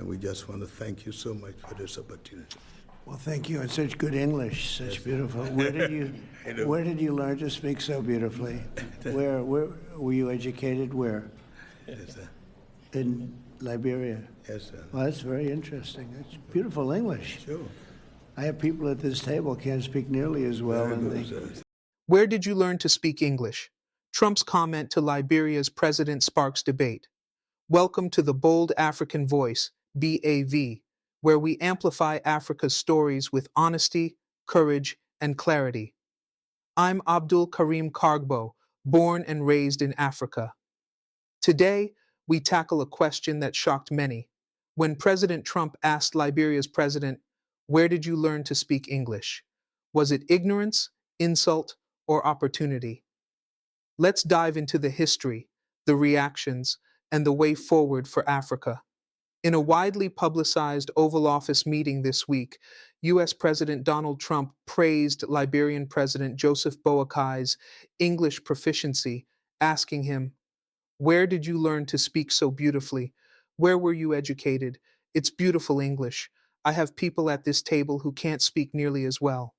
and we just want to thank you so much for this opportunity. Well, thank you, and such good English, such beautiful. Where did you learn to speak so beautifully? Where were you educated? Where? Yes, sir. In Liberia. Yes, sir. Well, that's very interesting. That's beautiful English. Sure. I have people at this table can't speak nearly as well, Very and good, they. sir. Where did you learn to speak English? Trump's comment to Liberia's president sparks debate. Welcome to the Bold African Voice, BAV, where we amplify Africa's stories with honesty, courage, and clarity. I'm Abdul Karim Kargbo, born and raised in Africa. Today, we tackle a question that shocked many. When President Trump asked Liberia's president, "Where did you learn to speak English?" Was it ignorance, insult, or opportunity? Let's dive into the history, the reactions, and the way forward for Africa. In a widely publicized Oval Office meeting this week, U.S. President Donald Trump praised Liberian President Joseph Boakai's English proficiency, asking him, "Where did you learn to speak so beautifully? Where were you educated? It's beautiful English. I have people at this table who can't speak nearly as well."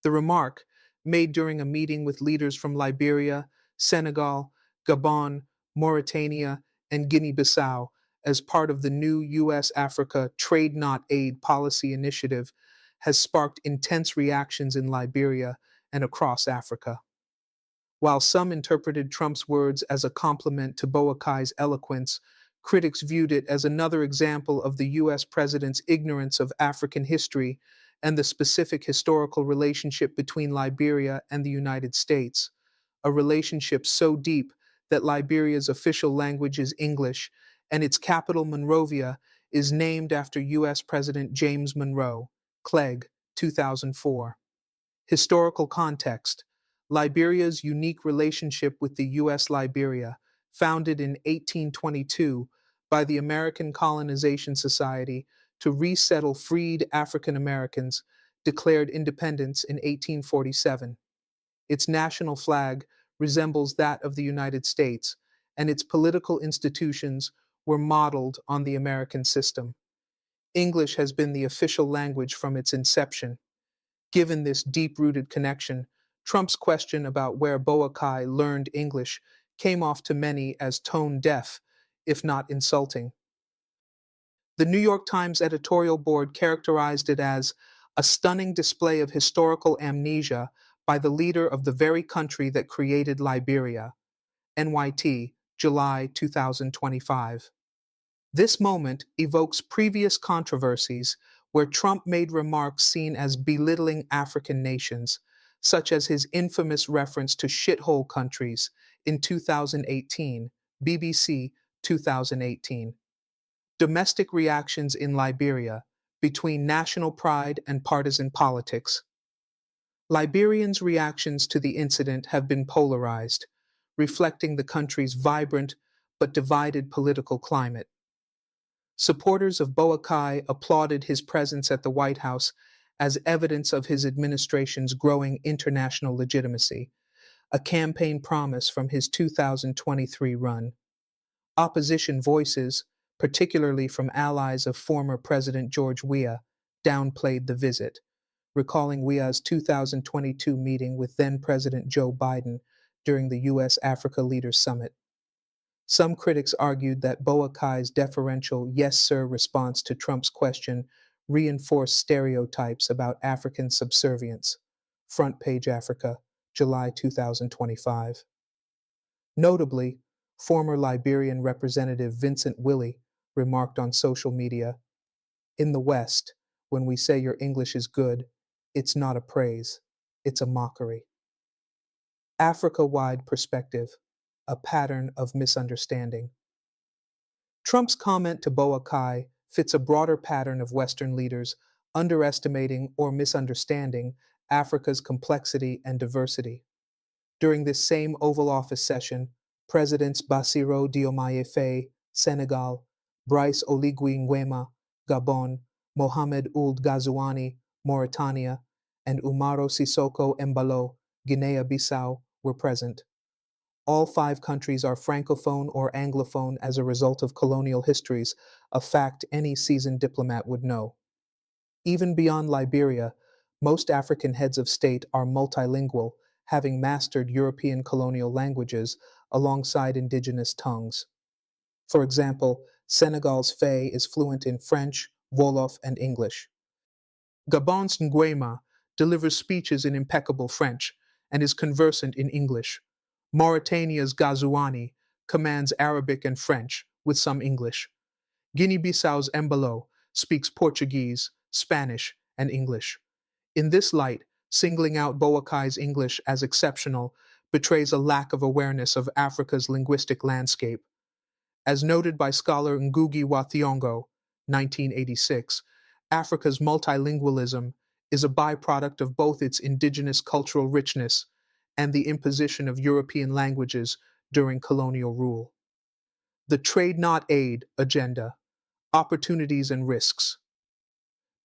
The remark, made during a meeting with leaders from Liberia, Senegal, Gabon, Mauritania, and Guinea-Bissau, as part of the new U.S. Africa Trade Not Aid policy initiative, has sparked intense reactions in Liberia and across Africa. While some interpreted Trump's words as a compliment to Boakai's eloquence, critics viewed it as another example of the U.S. president's ignorance of African history and the specific historical relationship between Liberia and the United States, a relationship so deep that Liberia's official language is English and its capital, Monrovia, is named after U.S. President James Monroe, Clegg, 2004. Historical context: Liberia's unique relationship with the U.S. Liberia, founded in 1822 by the American Colonization Society to resettle freed African Americans, declared independence in 1847. Its national flag resembles that of the United States, and its political institutions were modeled on the American system. English has been the official language from its inception. Given this deep-rooted connection, Trump's question about where Boakai learned English came off to many as tone-deaf, if not insulting. The New York Times editorial board characterized it as a stunning display of historical amnesia by the leader of the very country that created Liberia. NYT, July 2025. This moment evokes previous controversies where Trump made remarks seen as belittling African nations, such as his infamous reference to shithole countries in 2018, BBC 2018. Domestic reactions in Liberia, between national pride and partisan politics. Liberians' reactions to the incident have been polarized, reflecting the country's vibrant but divided political climate. Supporters of Boakai applauded his presence at the White House as evidence of his administration's growing international legitimacy, a campaign promise from his 2023 run. Opposition voices, particularly from allies of former President George Weah, downplayed the visit, recalling Weah's 2022 meeting with then-President Joe Biden during the U.S. Africa Leaders Summit. Some critics argued that Boakai's deferential "yes, sir" response to Trump's question reinforced stereotypes about African subservience. Front Page Africa, July 2025. Notably, former Liberian Representative Vincent Willey remarked on social media, "In the West, when we say your English is good, it's not a praise, it's a mockery." Africa-wide perspective, a pattern of misunderstanding. Trump's comment to Boakai fits a broader pattern of Western leaders underestimating or misunderstanding Africa's complexity and diversity. During this same Oval Office session, Presidents Bassirou Diomaye Faye, Senegal, Brice Oligui Nguema, Gabon, Mohamed Ould Ghazouani, Mauritania, and Umaro Sissoko Embalo, Guinea-Bissau, were present. all 5 countries are francophone or anglophone as a result of colonial histories, a fact any seasoned diplomat would know. Even beyond Liberia, most African heads of state are multilingual, having mastered European colonial languages alongside indigenous tongues. For example, Senegal's Faye is fluent in French, Wolof, and English. Gabon's Nguema delivers speeches in impeccable French and is conversant in English. Mauritania's Gazouani commands Arabic and French, with some English. Guinea-Bissau's Embalo speaks Portuguese, Spanish, and English. In this light, singling out Boakai's English as exceptional betrays a lack of awareness of Africa's linguistic landscape. As noted by scholar Ngugi wa Thiong'o, 1986, Africa's multilingualism is a byproduct of both its indigenous cultural richness and the imposition of European languages during colonial rule. The Trade Not Aid agenda, opportunities and risks.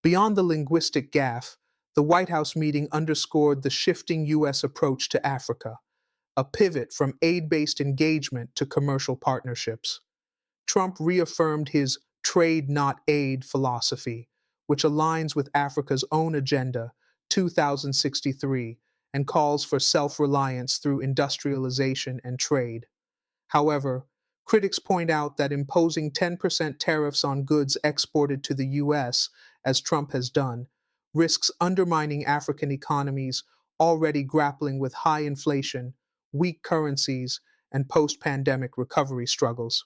Beyond the linguistic gaffe, the White House meeting underscored the shifting U.S. approach to Africa, a pivot from aid-based engagement to commercial partnerships. Trump reaffirmed his trade not aid philosophy, which aligns with Africa's own Agenda 2063 and calls for self-reliance through industrialization and trade. However, critics point out that imposing 10% tariffs on goods exported to the U.S., as Trump has done, risks undermining African economies already grappling with high inflation, weak currencies, and post-pandemic recovery struggles.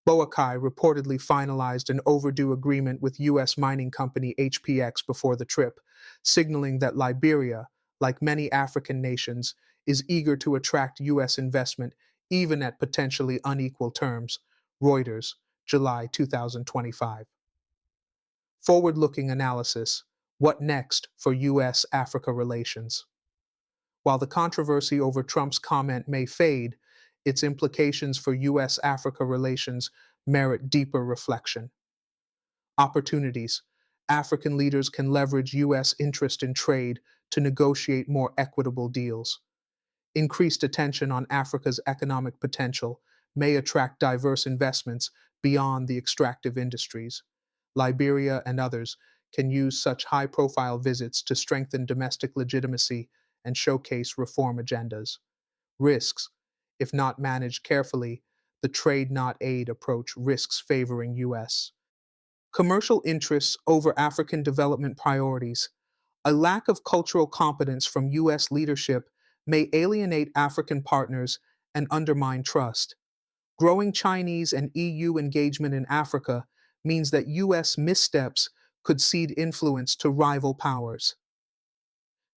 Boakai reportedly finalized an overdue agreement with U.S. mining company HPX before the trip, signaling that Liberia, like many African nations, is eager to attract U.S. investment even at potentially unequal terms. Reuters, July 2025. Forward-looking analysis. What next for U.S.-Africa relations? While the controversy over Trump's comment may fade, its implications for U.S.-Africa relations merit deeper reflection. Opportunities. African leaders can leverage U.S. interest in trade to negotiate more equitable deals. Increased attention on Africa's economic potential may attract diverse investments beyond the extractive industries. Liberia and others can use such high-profile visits to strengthen domestic legitimacy and showcase reform agendas. Risks. If not managed carefully, the trade not aid approach risks favoring U.S. commercial interests over African development priorities. A lack of cultural competence from U.S. leadership may alienate African partners and undermine trust. Growing Chinese and EU engagement in Africa means that U.S. missteps could cede influence to rival powers.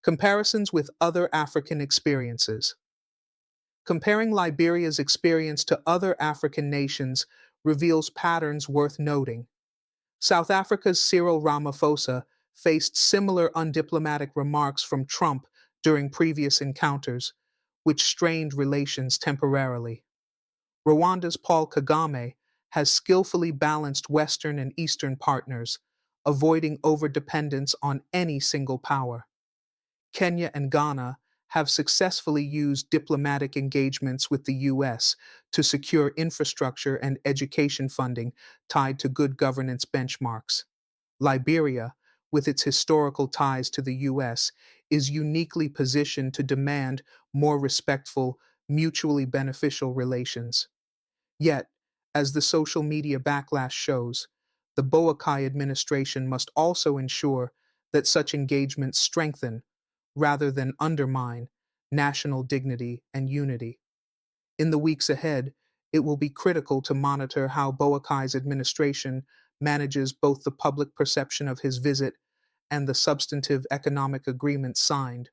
Comparisons with other African experiences. Comparing Liberia's experience to other African nations reveals patterns worth noting. South Africa's Cyril Ramaphosa faced similar undiplomatic remarks from Trump during previous encounters, which strained relations temporarily. Rwanda's Paul Kagame has skillfully balanced Western and Eastern partners, avoiding overdependence on any single power. Kenya and Ghana have successfully used diplomatic engagements with the U.S. to secure infrastructure and education funding tied to good governance benchmarks. Liberia, with its historical ties to the U.S., is uniquely positioned to demand more respectful, mutually beneficial relations. Yet, as the social media backlash shows, the Boakai administration must also ensure that such engagements strengthen, rather than undermine, national dignity and unity. In the weeks ahead, it will be critical to monitor how Boakai's administration manages both the public perception of his visit and the substantive economic agreements signed.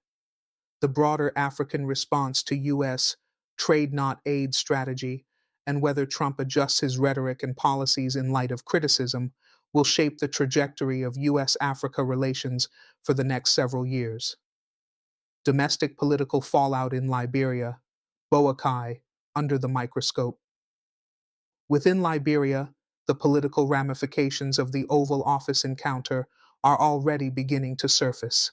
The broader African response to U.S. trade not aid strategy and whether Trump adjusts his rhetoric and policies in light of criticism will shape the trajectory of U.S.-Africa relations for the next several years. Domestic political fallout in Liberia, Boakai, under the microscope. Within Liberia, the political ramifications of the Oval Office encounter are already beginning to surface.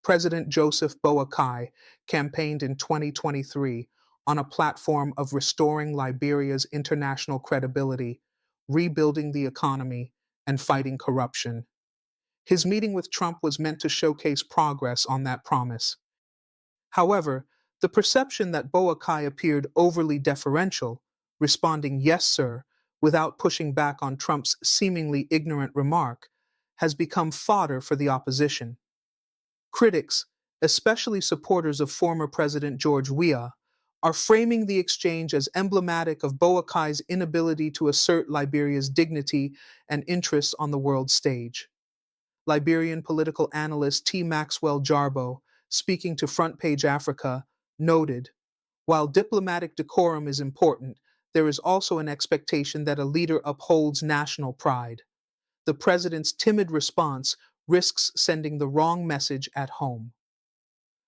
President Joseph Boakai campaigned in 2023 on a platform of restoring Liberia's international credibility, rebuilding the economy, and fighting corruption. His meeting with Trump was meant to showcase progress on that promise. However, the perception that Boakai appeared overly deferential, responding yes, sir, without pushing back on Trump's seemingly ignorant remark, has become fodder for the opposition. Critics, especially supporters of former President George Weah, are framing the exchange as emblematic of Boakai's inability to assert Liberia's dignity and interests on the world stage. Liberian political analyst T. Maxwell Jarboe, speaking to Front Page Africa, noted, "While diplomatic decorum is important, there is also an expectation that a leader upholds national pride. The president's timid response risks sending the wrong message at home."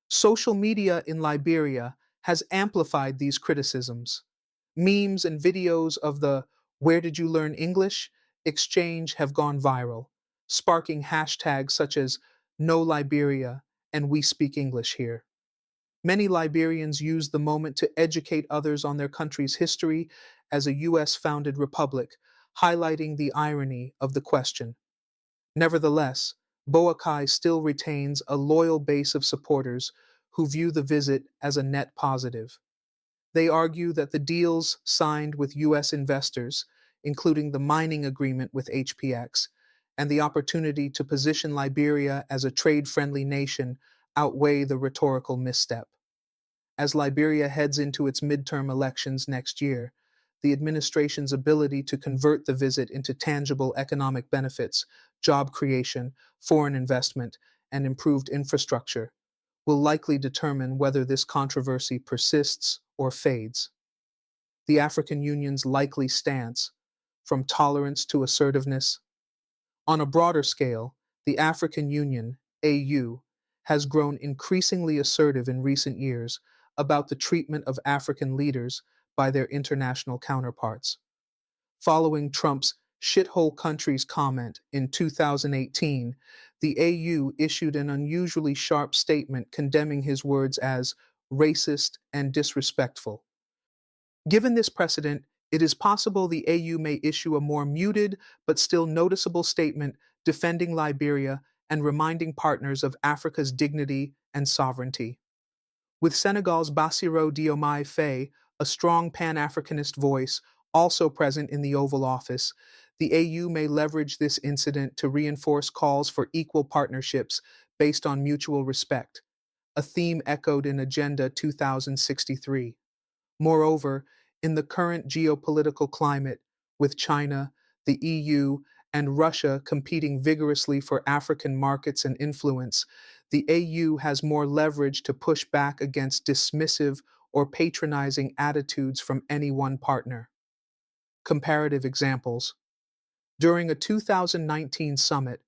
Social media in Liberia has amplified these criticisms. Memes and videos of the "Where did you learn English?" exchange have gone viral, sparking hashtags such as No Liberia and We Speak English Here. Many Liberians use the moment to educate others on their country's history as a U.S. founded republic, highlighting the irony of the question. Nevertheless, Boakai still retains a loyal base of supporters who view the visit as a net positive. They argue that the deals signed with U.S. investors, including the mining agreement with HPX, and the opportunity to position Liberia as a trade-friendly nation outweigh the rhetorical misstep. As Liberia heads into its midterm elections next year, the administration's ability to convert the visit into tangible economic benefits, job creation, foreign investment, and improved infrastructure will likely determine whether this controversy persists or fades. The African Union's likely stance, from tolerance to assertiveness. On a broader scale, the African Union, AU, has grown increasingly assertive in recent years about the treatment of African leaders by their international counterparts. Following Trump's shithole countries comment in 2018, the AU issued an unusually sharp statement condemning his words as racist and disrespectful. Given this precedent, it is possible the AU may issue a more muted but still noticeable statement defending Liberia and reminding partners of Africa's dignity and sovereignty. With Senegal's Bassirou Diomaye Faye, a strong Pan-Africanist voice, also present in the Oval Office, the AU may leverage this incident to reinforce calls for equal partnerships based on mutual respect, a theme echoed in Agenda 2063. Moreover, in the current geopolitical climate, with China, the EU, and Russia competing vigorously for African markets and influence, the AU has more leverage to push back against dismissive or patronizing attitudes from any one partner. Comparative examples. During a 2019 summit,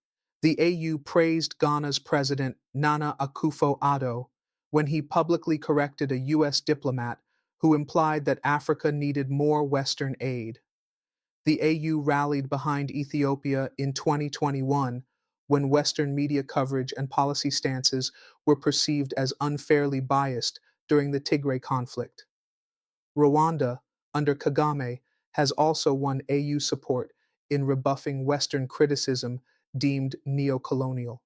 the AU praised Ghana's President Nana Akufo-Addo when he publicly corrected a U.S. diplomat who implied that Africa needed more Western aid. The AU rallied behind Ethiopia in 2021 when Western media coverage and policy stances were perceived as unfairly biased during the Tigray conflict. Rwanda, under Kagame, has also won AU support in rebuffing Western criticism deemed neo-colonial.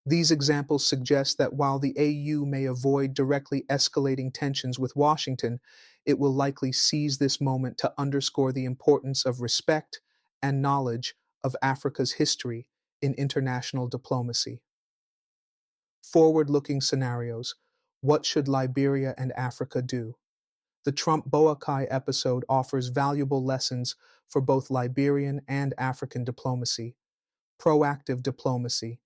These examples suggest that while the AU may avoid directly escalating tensions with Washington, it will likely seize this moment to underscore the importance of respect and knowledge of Africa's history in international diplomacy. Forward-looking scenarios. What should Liberia and Africa do? The Trump-Boakai episode offers valuable lessons for both Liberian and African diplomacy. Proactive diplomacy.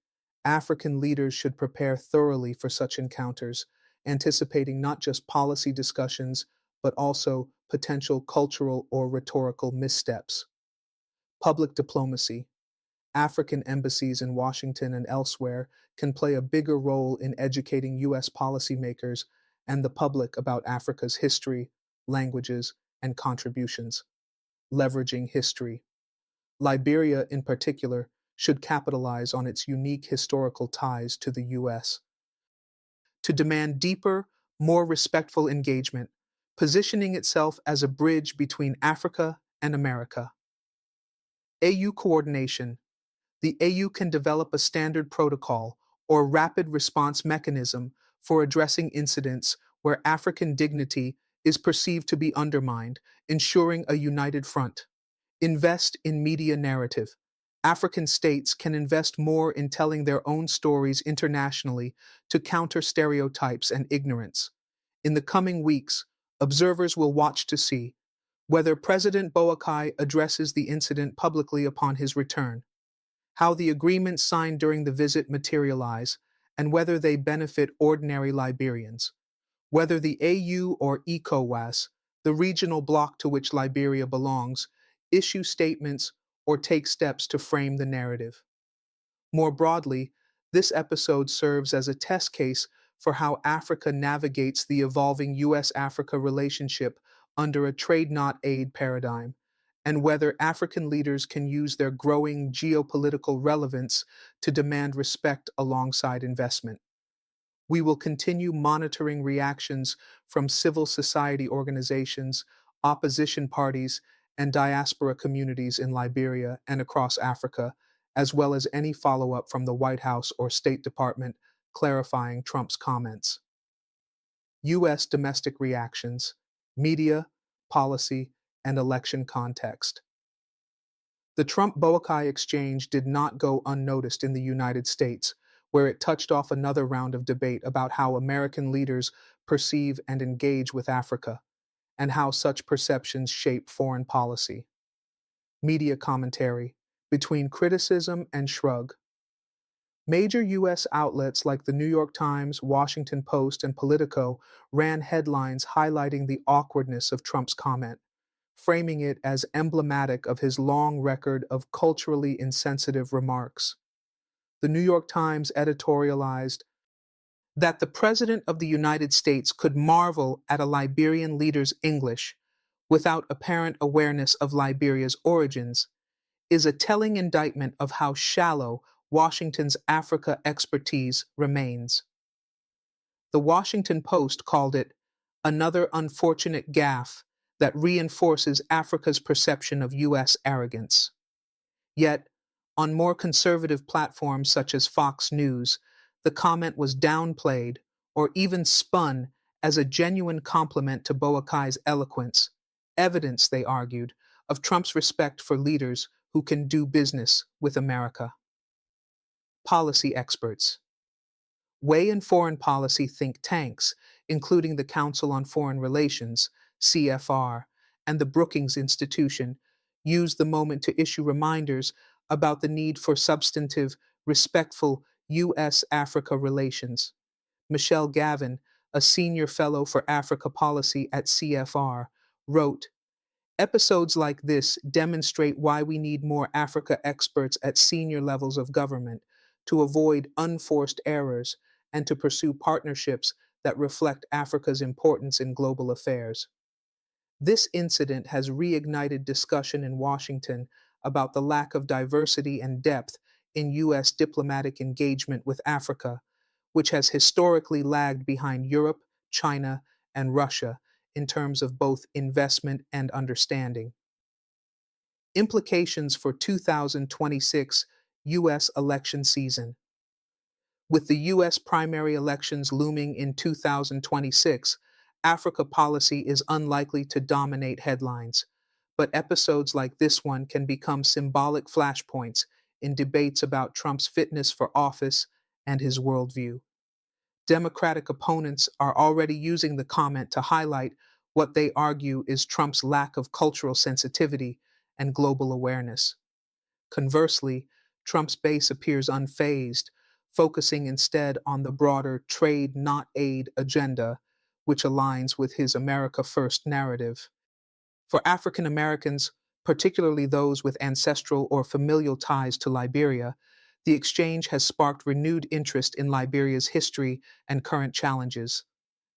African leaders should prepare thoroughly for such encounters, anticipating not just policy discussions, but also potential cultural or rhetorical missteps. Public diplomacy. African embassies in Washington and elsewhere can play a bigger role in educating U.S. policymakers and the public about Africa's history, languages, and contributions. Leveraging history. Liberia, in particular, should capitalize on its unique historical ties to the U.S. to demand deeper, more respectful engagement. positioning itself as a bridge between Africa and America. AU coordination. The AU can develop a standard protocol or rapid response mechanism for addressing incidents where African dignity is perceived to be undermined, ensuring a united front. Invest in media narrative. African states can invest more in telling their own stories internationally to counter stereotypes and ignorance. In the coming weeks, observers will watch to see whether President Boakai addresses the incident publicly upon his return, how the agreements signed during the visit materialize, and whether they benefit ordinary Liberians. Whether the AU or ECOWAS, the regional bloc to which Liberia belongs, issue statements or take steps to frame the narrative. More broadly, this episode serves as a test case for how Africa navigates the evolving U.S. Africa relationship under a trade not aid paradigm, and whether African leaders can use their growing geopolitical relevance to demand respect alongside investment. We will continue monitoring reactions from civil society organizations, opposition parties, and diaspora communities in Liberia and across Africa, as well as any follow-up from the White House or State Department clarifying Trump's comments. U.S. domestic reactions, media, policy, and election context. The Trump-Boakai exchange did not go unnoticed in the United States, where it touched off another round of debate about how American leaders perceive and engage with Africa, and how such perceptions shape foreign policy. Media commentary, between criticism and shrug. Major U.S. outlets like the New York Times, Washington Post, and Politico ran headlines highlighting the awkwardness of Trump's comment, framing it as emblematic of his long record of culturally insensitive remarks. The New York Times editorialized that the President of the United States could marvel at a Liberian leader's English without apparent awareness of Liberia's origins is a telling indictment of how shallow Washington's Africa expertise remains. The Washington Post called it another unfortunate gaffe that reinforces Africa's perception of U.S. arrogance. Yet, on more conservative platforms such as Fox News, the comment was downplayed or even spun as a genuine compliment to Boakai's eloquence, evidence, they argued, of Trump's respect for leaders who can do business with America. Policy experts. Way in foreign policy think tanks, including the Council on Foreign Relations, CFR, and the Brookings Institution, use the moment to issue reminders about the need for substantive, respectful U.S. Africa relations. Michelle Gavin, a senior fellow for Africa policy at CFR, wrote, "Episodes like this demonstrate why we need more Africa experts at senior levels of government to avoid unforced errors and to pursue partnerships that reflect Africa's importance in global affairs." This incident has reignited discussion in Washington about the lack of diversity and depth in U.S. diplomatic engagement with Africa, which has historically lagged behind Europe, China, and Russia in terms of both investment and understanding. Implications for 2026 U.S. election season. With the U.S. primary elections looming in 2026, Africa policy is unlikely to dominate headlines, but episodes like this one can become symbolic flashpoints in debates about Trump's fitness for office and his worldview. Democratic opponents are already using the comment to highlight what they argue is Trump's lack of cultural sensitivity and global awareness. Conversely, Trump's base appears unfazed, focusing instead on the broader trade not aid agenda, which aligns with his America First narrative. For African Americans, particularly those with ancestral or familial ties to Liberia, the exchange has sparked renewed interest in Liberia's history and current challenges.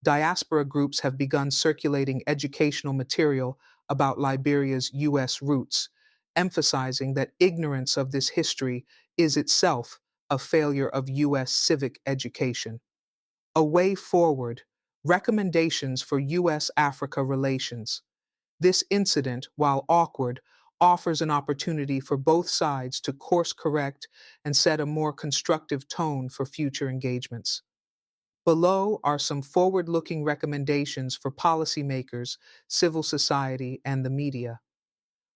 Diaspora groups have begun circulating educational material about Liberia's U.S. roots, emphasizing that ignorance of this history is itself a failure of U.S. civic education. A way forward, Recommendations for U.S. Africa relations. This incident, while awkward, offers an opportunity for both sides to course correct and set a more constructive tone for future engagements. Below are some forward looking recommendations for policymakers, civil society, and the media.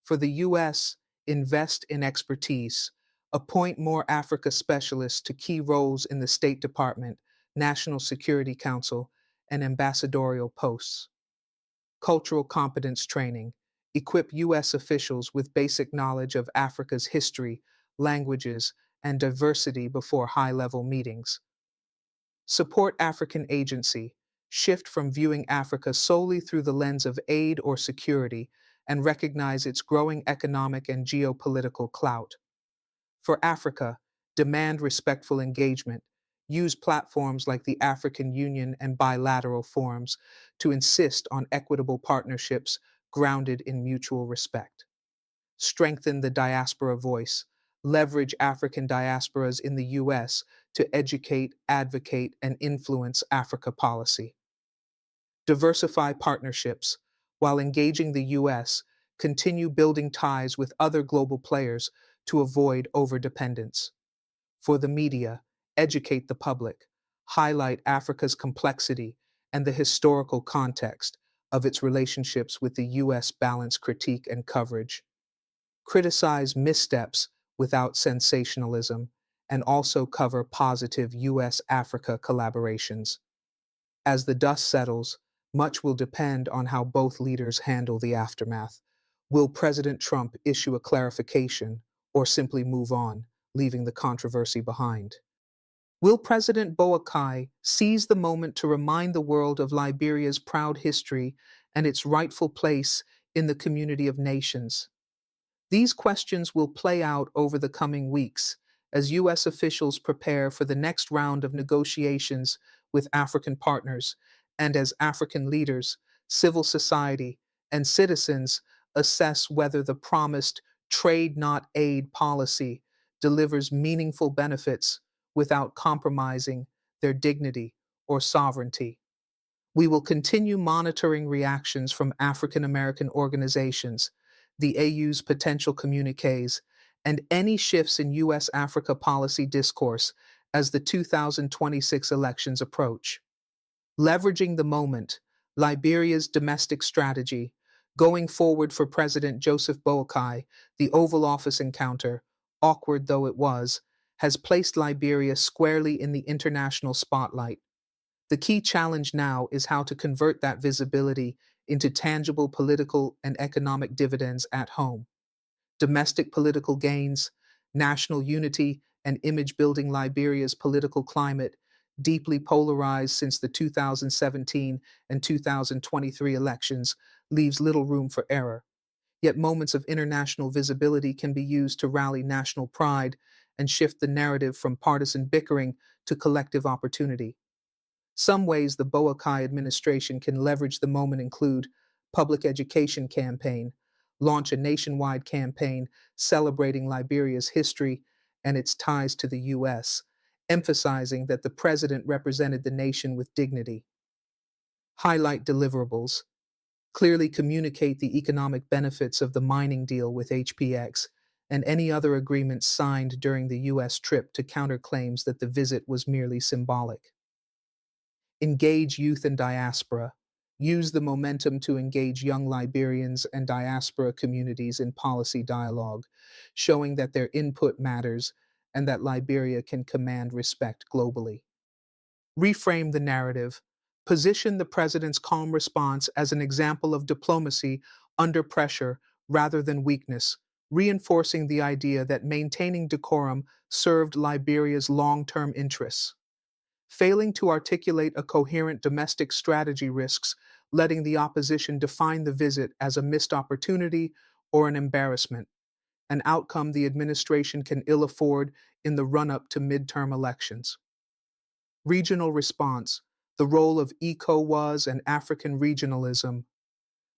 For the U.S., invest in expertise, appoint more Africa specialists to key roles in the State Department, National Security Council, and ambassadorial posts. Cultural competence training, equip U.S. officials with basic knowledge of Africa's history, languages, and diversity before high level meetings. Support African agency, shift from viewing Africa solely through the lens of aid or security, and recognize its growing economic and geopolitical clout. For Africa, demand respectful engagement, use platforms like the African Union and bilateral forums to insist on equitable partnerships grounded in mutual respect. Strengthen the diaspora voice, leverage African diasporas in the U.S. to educate, advocate, and influence Africa policy. Diversify partnerships. While engaging the U.S., continue building ties with other global players to avoid overdependence. For the media, educate the public, highlight Africa's complexity and the historical context of its relationships with the U.S. Balanced critique and coverage. Criticize missteps without sensationalism, and also cover positive U.S. Africa collaborations. As the dust settles, much will depend on how both leaders handle the aftermath. Will President Trump issue a clarification or simply move on, leaving the controversy behind? Will President Boakai seize the moment to remind the world of Liberia's proud history and its rightful place in the community of nations? These questions will play out over the coming weeks as U.S. officials prepare for the next round of negotiations with African partners and as African leaders, civil society, and citizens assess whether the promised trade not aid policy delivers meaningful benefits without compromising their dignity or sovereignty. We will continue monitoring reactions from African American organizations, the AU's potential communiques, and any shifts in U.S. Africa policy discourse as the 2026 elections approach. Leveraging the moment, Liberia's domestic strategy, going forward for President Joseph Boakai, the Oval Office encounter, awkward though it was, has placed Liberia squarely in the international spotlight. The key challenge now is how to convert that visibility into tangible political and economic dividends at home. Domestic political gains, national unity, and image building. Liberia's political climate, deeply polarized since the 2017 and 2023 elections, leaves little room for error. Yet moments of international visibility can be used to rally national pride and shift the narrative from partisan bickering to collective opportunity. Some ways the Boakai administration can leverage the moment include public education campaign, launch a nationwide campaign celebrating Liberia's history and its ties to the U.S., emphasizing that the president represented the nation with dignity. Highlight deliverables, clearly communicate the economic benefits of the mining deal with HPX and any other agreements signed during the U.S. trip to counter claims that the visit was merely symbolic. Engage youth and diaspora. Use the momentum to engage young Liberians and diaspora communities in policy dialogue, showing that their input matters and that Liberia can command respect globally. Reframe the narrative. Position the president's calm response as an example of diplomacy under pressure rather than weakness, reinforcing the idea that maintaining decorum served Liberia's long-term interests. Failing to articulate a coherent domestic strategy risks letting the opposition define the visit as a missed opportunity or an embarrassment, an outcome the administration can ill afford in the run-up to midterm elections. Regional response, the role of ECOWAS and African regionalism.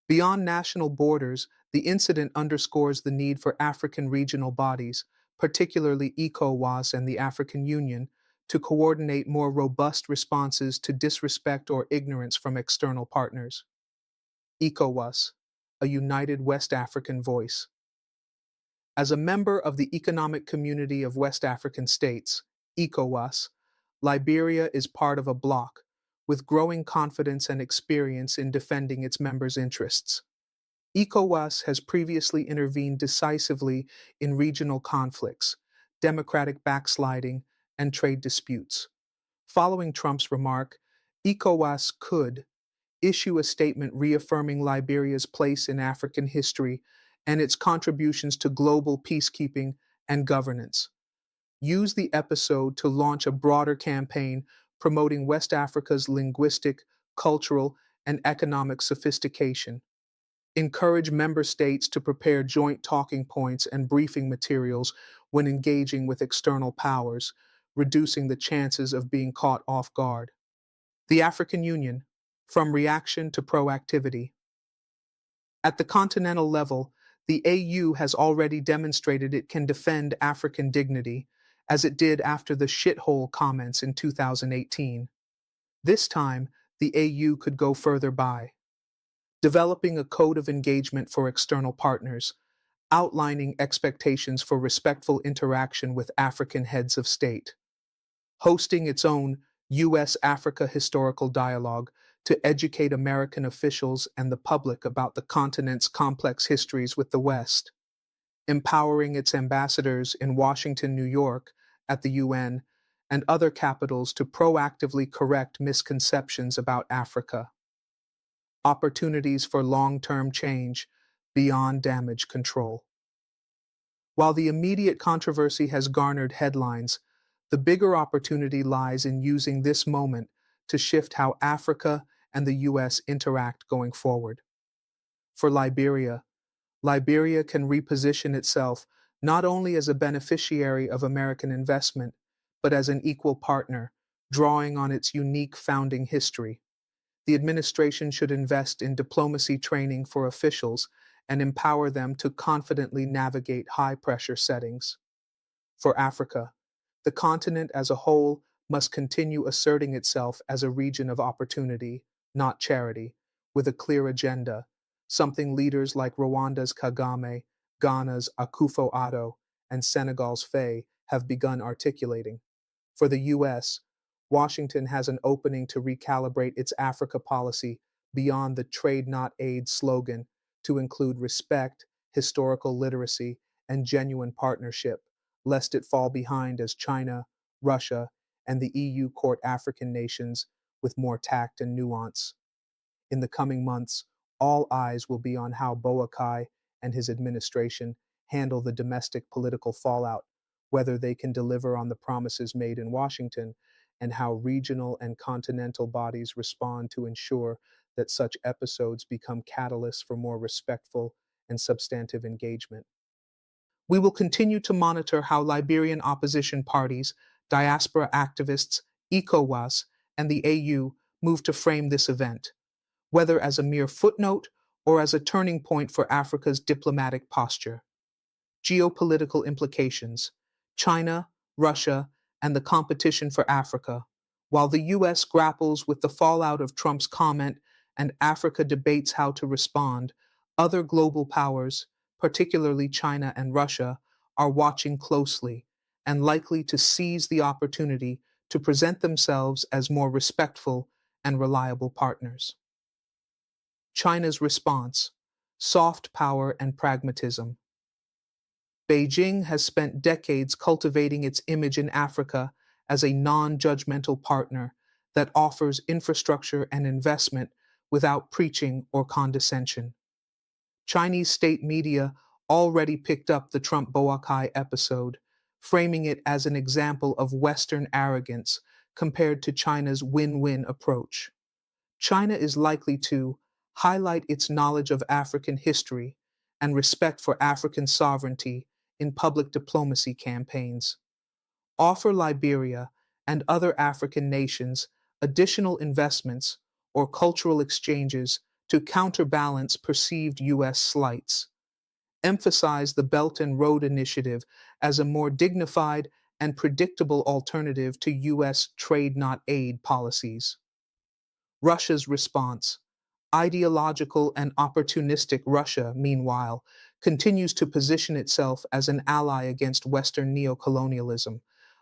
Beyond national borders, the incident underscores the need for African regional bodies, particularly ECOWAS and the African Union, to coordinate more robust responses to disrespect or ignorance from external partners. ECOWAS, a united West African voice. As a member of the Economic Community of West African States, ECOWAS, Liberia is part of a bloc with growing confidence and experience in defending its members' interests. ECOWAS has previously intervened decisively in regional conflicts, democratic backsliding, and trade disputes. Following Trump's remark, ECOWAS could issue a statement reaffirming Liberia's place in African history and its contributions to global peacekeeping and governance. Use the episode to launch a broader campaign promoting West Africa's linguistic, cultural, and economic sophistication. Encourage member states to prepare joint talking points and briefing materials when engaging with external powers, reducing the chances of being caught off guard. The African Union, from reaction to proactivity. At the continental level, the AU has already demonstrated it can defend African dignity, as it did after the shithole comments in 2018. This time, the AU could go further by developing a code of engagement for external partners, outlining expectations for respectful interaction with African heads of state, hosting its own U.S. Africa historical dialogue to educate American officials and the public about the continent's complex histories with the West, empowering its ambassadors in Washington, New York, at the UN, and other capitals to proactively correct misconceptions about Africa. Opportunities for long-term change beyond damage control. While the immediate controversy has garnered headlines, the bigger opportunity lies in using this moment to shift how Africa and the U.S. interact going forward. For Liberia, Liberia can reposition itself not only as a beneficiary of American investment, but as an equal partner, drawing on its unique founding history. The administration should invest in diplomacy training for officials and empower them to confidently navigate high-pressure settings. For Africa, the continent as a whole must continue asserting itself as a region of opportunity, not charity, with a clear agenda, something leaders like Rwanda's Kagame, Ghana's Akufo-Addo, and Senegal's Faye have begun articulating. For the U.S., Washington has an opening to recalibrate its Africa policy beyond the trade not aid slogan to include respect, historical literacy, and genuine partnership, lest it fall behind as China, Russia, and the EU court African nations with more tact and nuance. In the coming months, all eyes will be on how Boakai and his administration handle the domestic political fallout, whether they can deliver on the promises made in Washington, and how regional and continental bodies respond to ensure that such episodes become catalysts for more respectful and substantive engagement. We will continue to monitor how Liberian opposition parties, diaspora activists, ECOWAS, and the AU move to frame this event, whether as a mere footnote or as a turning point for Africa's diplomatic posture. Geopolitical implications: China, Russia, and the competition for Africa. While the U.S. grapples with the fallout of Trump's comment and Africa debates how to respond, other global powers, particularly China and Russia, are watching closely and likely to seize the opportunity to present themselves as more respectful and reliable partners. China's response: soft power and pragmatism. Beijing has spent decades cultivating its image in Africa as a non-judgmental partner that offers infrastructure and investment without preaching or condescension. Chinese state media already picked up the Trump Boakai episode, framing it as an example of Western arrogance compared to China's win-win approach. China is likely to highlight its knowledge of African history and respect for African sovereignty in public diplomacy campaigns, offer Liberia and other African nations additional investments or cultural exchanges to counterbalance perceived U.S. slights, emphasize the Belt and Road Initiative as a more dignified and predictable alternative to U.S. trade not aid policies. Russia's response. Ideological and opportunistic Russia, meanwhile, continues to position itself as an ally against Western neocolonialism,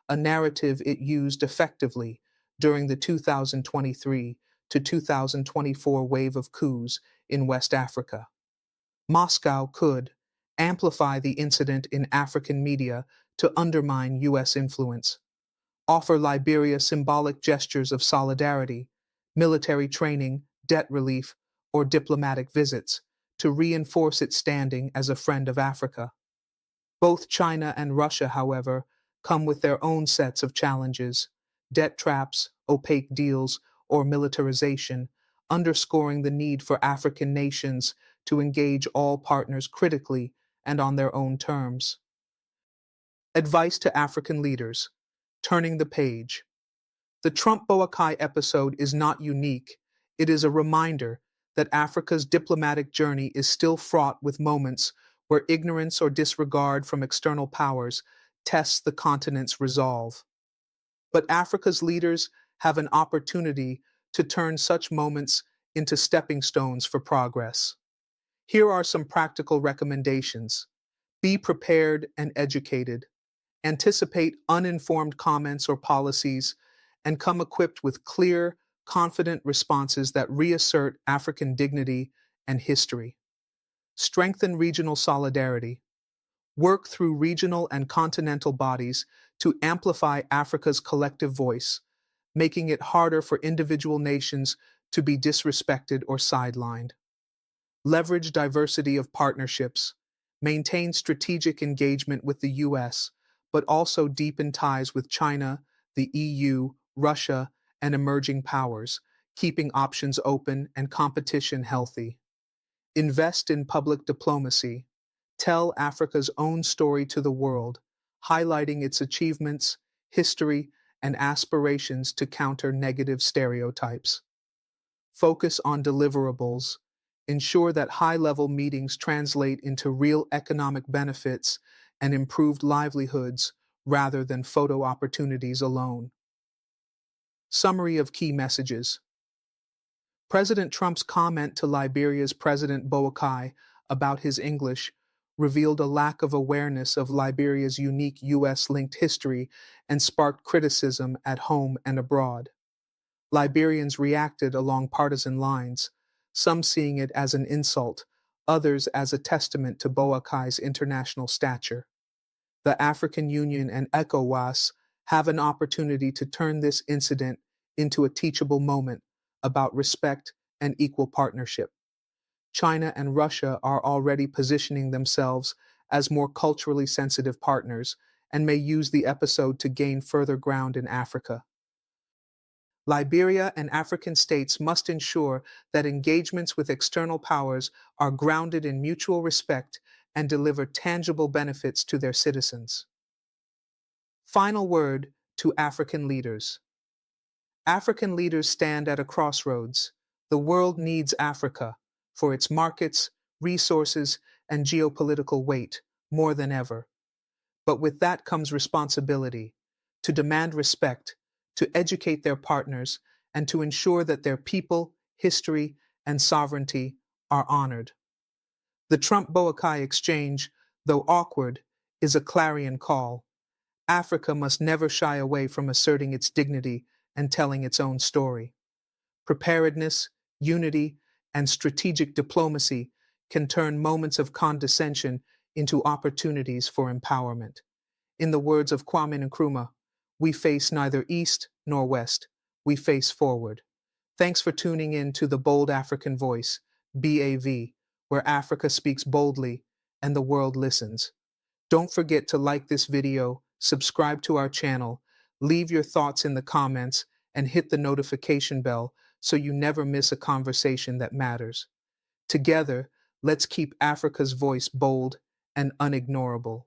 a narrative it used effectively during the 2023 to 2024 wave of coups in West Africa. Moscow could amplify the incident in African media to undermine U.S. influence, offer Liberia symbolic gestures of solidarity, military training, debt relief, or diplomatic visits to reinforce its standing as a friend of Africa. Both China and Russia, however, come with their own sets of challenges, debt traps, opaque deals, or militarization, underscoring the need for African nations to engage all partners critically and on their own terms. Advice to African leaders: turning the page. The Trump Boakai episode is not unique. It is a reminder that Africa's diplomatic journey is still fraught with moments where ignorance or disregard from external powers tests the continent's resolve. But Africa's leaders have an opportunity to turn such moments into stepping stones for progress. Here are some practical recommendations. Be prepared and educated. Anticipate uninformed comments or policies, and come equipped with clear, confident responses that reassert African dignity and history. Strengthen regional solidarity. Work through regional and continental bodies to amplify Africa's collective voice, making it harder for individual nations to be disrespected or sidelined. Leverage diversity of partnerships. Maintain strategic engagement with the U.S., but also deepen ties with China, the EU, Russia, and emerging powers, keeping options open and competition healthy. Invest in public diplomacy. Tell Africa's own story to the world, highlighting its achievements, history, and aspirations to counter negative stereotypes. Focus on deliverables. Ensure that high-level meetings translate into real economic benefits and improved livelihoods rather than photo opportunities alone. Summary of key messages. President Trump's comment to Liberia's President Boakai about his English revealed a lack of awareness of Liberia's unique U.S.-linked history and sparked criticism at home and abroad. Liberians reacted along partisan lines, some seeing it as an insult, others as a testament to Boakai's international stature. The African Union and ECOWAS have an opportunity to turn this incident into a teachable moment about respect and equal partnership. China and Russia are already positioning themselves as more culturally sensitive partners and may use the episode to gain further ground in Africa. Liberia and African states must ensure that engagements with external powers are grounded in mutual respect and deliver tangible benefits to their citizens. Final word to African leaders. African leaders stand at a crossroads. The world needs Africa for its markets, resources, and geopolitical weight more than ever. But with that comes responsibility to demand respect, to educate their partners, and to ensure that their people, history, and sovereignty are honored. The Trump-Boakai exchange, though awkward, is a clarion call. Africa must never shy away from asserting its dignity and telling its own story. Preparedness, unity, and strategic diplomacy can turn moments of condescension into opportunities for empowerment. In the words of Kwame Nkrumah, we face neither east nor west, we face forward. Thanks for tuning in to The Bold African Voice, BAV, where Africa speaks boldly and the world listens. Don't forget to like this video, subscribe to our channel, leave your thoughts in the comments, and hit the notification bell so you never miss a conversation that matters. Together, let's keep Africa's voice bold and unignorable.